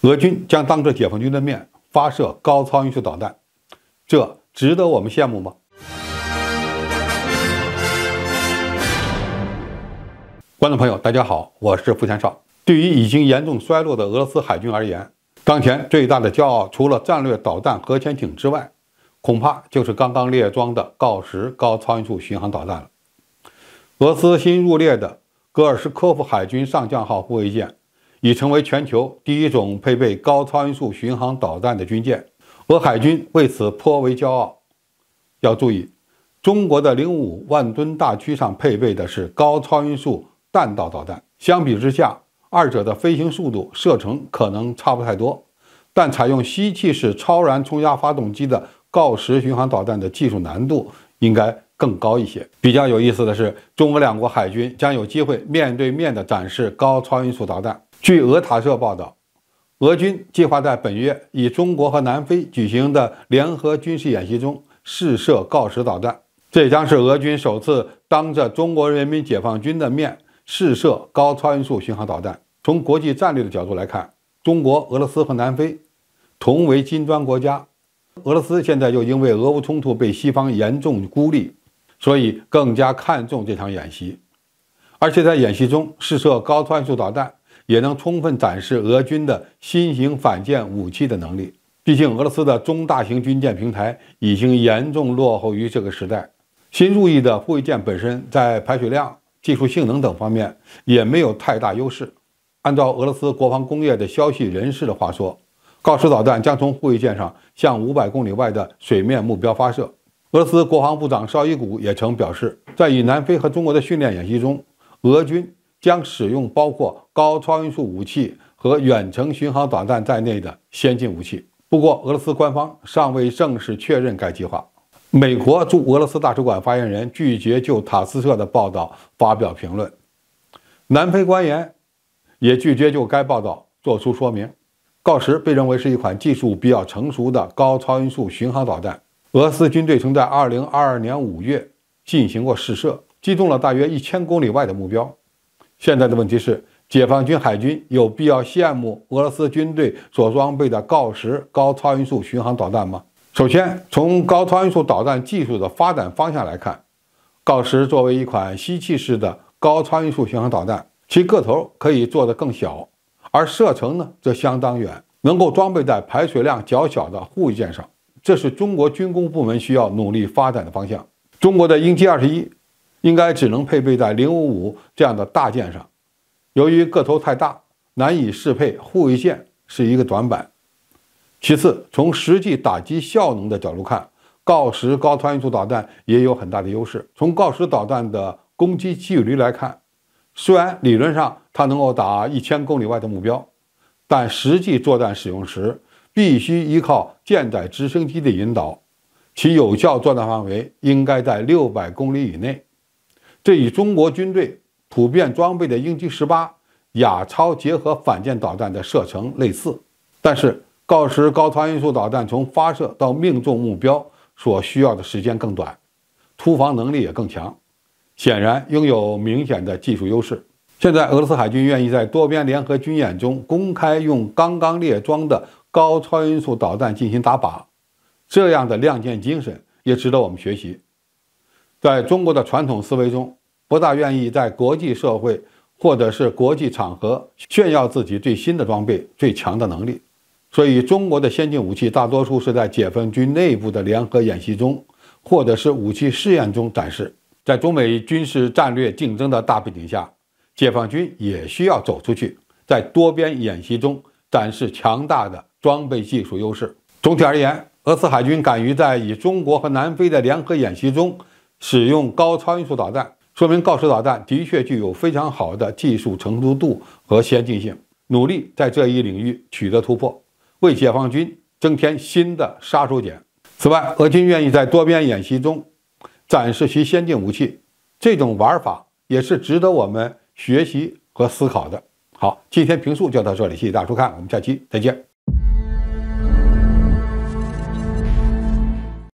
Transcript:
俄军将当着解放军的面发射高超音速导弹，这值得我们羡慕吗？观众朋友，大家好，我是付天少。对于已经严重衰落的俄罗斯海军而言，当前最大的骄傲，除了战略导弹核潜艇之外，恐怕就是刚刚列装的锆10高超音速巡航导弹了。俄罗斯新入列的戈尔什科夫海军上将号护卫舰已成为全球第一种配备高超音速巡航导弹的军舰，俄海军为此颇为骄傲。要注意，中国的055万吨大驱上配备的是高超音速弹道导弹，相比之下，二者的飞行速度、射程可能差不太多，但采用吸气式超燃冲压发动机的锆10巡航导弹的技术难度应该更高一些。比较有意思的是，中俄两国海军将有机会面对面地展示高超音速导弹。据俄塔社报道，俄军计划在本月以中国和南非举行的联合军事演习中试射锆10导弹，这也将是俄军首次当着中国人民解放军的面试射高超音速巡航导弹。从国际战略的角度来看，中国、俄罗斯和南非同为金砖国家，俄罗斯现在又因为俄乌冲突被西方严重孤立，所以更加看重这场演习。而且在演习中试射高超音速导弹，也能充分展示俄军的新型反舰武器的能力。毕竟俄罗斯的中大型军舰平台已经严重落后于这个时代，新入役的护卫舰本身在排水量、技术性能等方面也没有太大优势。按照俄罗斯国防工业的消息人士的话说，锆10导弹将从护卫舰上向500公里外的水面目标发射。俄罗斯国防部长绍伊古也曾表示，在与南非和中国的训练演习中，俄军将使用包括高超音速武器和远程巡航导弹在内的先进武器。不过，俄罗斯官方尚未正式确认该计划。美国驻俄罗斯大使馆发言人拒绝就塔斯社的报道发表评论，南非官员也拒绝就该报道作出说明。锆10被认为是一款技术比较成熟的高超音速巡航导弹，俄罗斯军队曾在2022年5月进行过试射，击中了大约1000公里外的目标。现在的问题是，解放军海军有必要羡慕俄罗斯军队所装备的锆10高超音速巡航导弹吗？首先，从高超音速导弹技术的发展方向来看，锆10作为一款吸气式的高超音速巡航导弹，其个头可以做得更小，而射程呢则相当远，能够装备在排水量较小的护卫舰上。这是中国军工部门需要努力发展的方向。中国的鹰击21应该只能配备在055这样的大舰上，由于个头太大，难以适配护卫舰是一个短板。其次，从实际打击效能的角度看，锆10高超音速导弹也有很大的优势。从锆10导弹的攻击距离来看，虽然理论上它能够打1000公里外的目标，但实际作战使用时必须依靠舰载直升机的引导，其有效作战范围应该在600公里以内。这与中国军队普遍装备的鹰击18、亚超结合反舰导弹的射程类似，但是锆10高超音速导弹从发射到命中目标所需要的时间更短，突防能力也更强，显然拥有明显的技术优势。现在俄罗斯海军愿意在多边联合军演中公开用刚刚列装的高超音速导弹进行打靶，这样的亮剑精神也值得我们学习。在中国的传统思维中，不大愿意在国际社会或者是国际场合炫耀自己最新的装备、最强的能力，所以中国的先进武器大多数是在解放军内部的联合演习中或者是武器试验中展示。在中美军事战略竞争的大背景下，解放军也需要走出去，在多边演习中展示强大的装备技术优势。总体而言，俄罗斯海军敢于在与中国和南非的联合演习中使用高超音速导弹，说明锆10导弹的确具有非常好的技术成熟度和先进性，努力在这一领域取得突破，为解放军增添新的杀手锏。此外，俄军愿意在多边演习中展示其先进武器，这种玩法也是值得我们学习和思考的。好，今天评述就到这里，谢谢大家收看，我们下期再见。